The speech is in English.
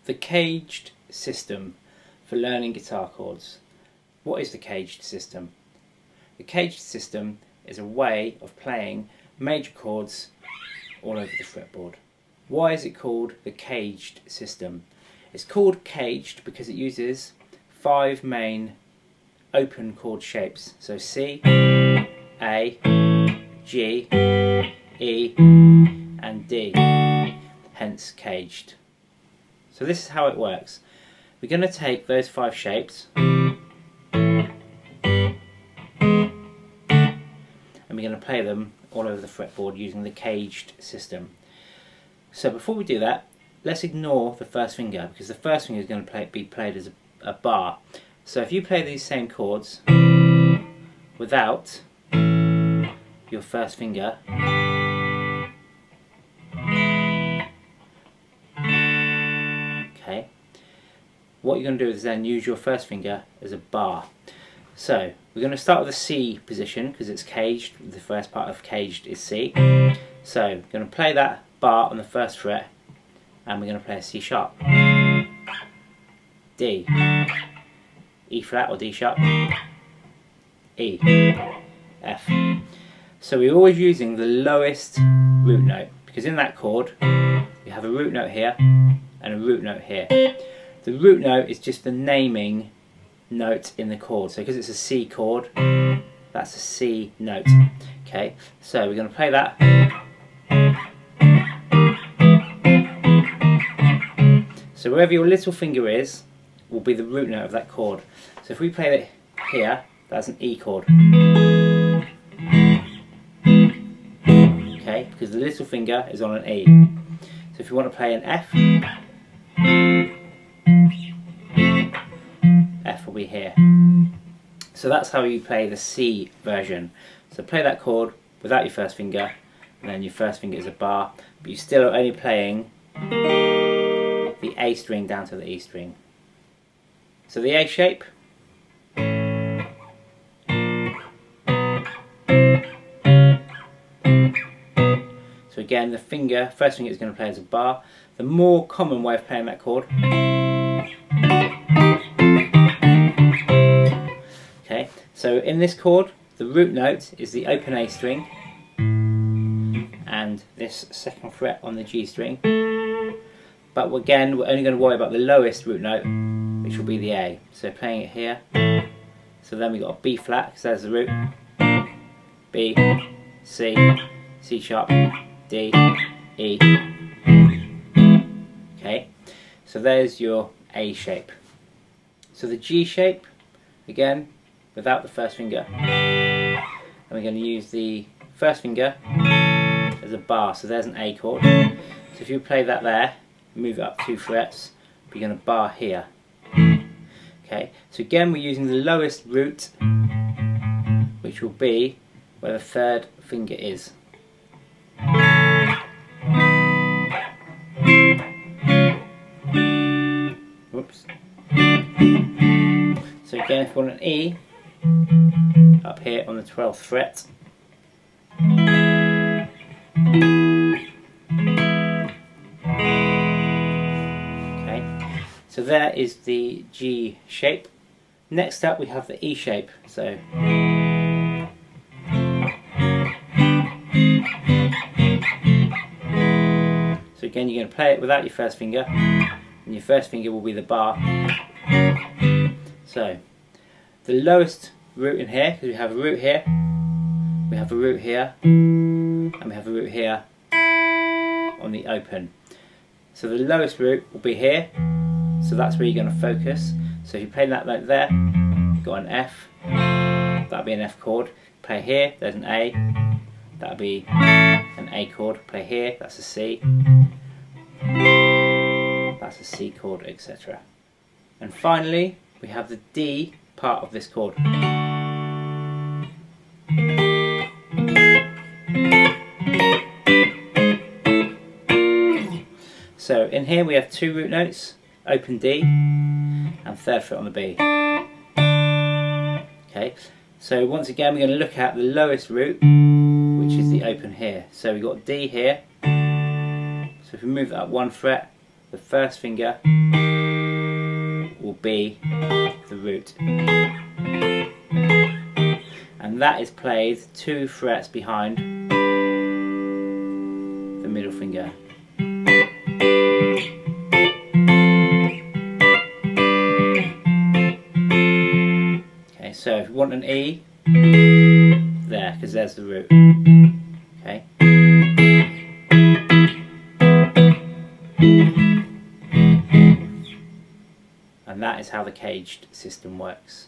The CAGED system for learning guitar chords. What is the CAGED system? The CAGED system is a way of playing major chords all over the fretboard. Why is it called the CAGED system? It's called CAGED because it uses 5 main open chord shapes. So C, A, G, E and D, hence CAGED. So this is how it works. We're going to take those 5 shapes and we're going to play them all over the fretboard using the CAGED system. So before we do that, let's ignore the first finger because the first finger is going to be played as a bar. So if you play these same chords without your first finger, okay, what you're going to do is then use your first finger as a bar. So we're going to start with the C position because it's caged. The first part of caged is C. So we're going to play that bar on the first fret and we're going to play a C sharp, D, E flat or D sharp, E, F. So we're always using the lowest root note because in that chord you have a root note here and a root note here. The root note is just the naming note in the chord. So because it's a C chord, that's a C note. Okay, so we're going to play that. So wherever your little finger is will be the root note of that chord. So if we play it here, that's an E chord. Okay, because the little finger is on an E. So if you want to play an F, F will be here. So that's how you play the C version. So play that chord without your first finger, and then your first finger is a bar, but you're still only playing the A string down to the E string. So the A shape, so again the first finger is going to play as a bar. The more common way of playing that chord, okay, so in this chord the root note is the open A string and this second fret on the G string, but again we're only going to worry about the lowest root note, which will be the A. So playing it here, so then we've got a B flat because there's the root, B, C, C sharp, D, E. Okay, so there's your A shape. So the G shape, again without the first finger, and we're going to use the first finger as a bar. So there's an A chord. So if you play that there, move it up 2 frets, you're going to bar here. Okay, so again we're using the lowest root, which will be where the third finger is. Whoops. So again, if you want an E, up here on the 12th fret. So there is the G shape. Next up we have the E shape. So again you're going to play it without your first finger, and your first finger will be the bar. So the lowest root in here, because we have a root here, we have a root here, and we have a root here on the open. So the lowest root will be here. So that's where you're going to focus. So if you play that note there, you've got an F, that'll be an F chord. Play here, there's an A, that'll be an A chord. Play here, that's a C, that's a C chord, etc. And finally, we have the D part of this chord. So in here we have 2 root notes, open D and 3rd fret on the B. Okay, so once again we're going to look at the lowest root, which is the open here. So we've got D here, so if we move that up 1 fret, the first finger will be the root. And that is played 2 frets behind the middle finger. Okay, so if you want an E, there, because there's the root. Okay. And that is how the caged system works.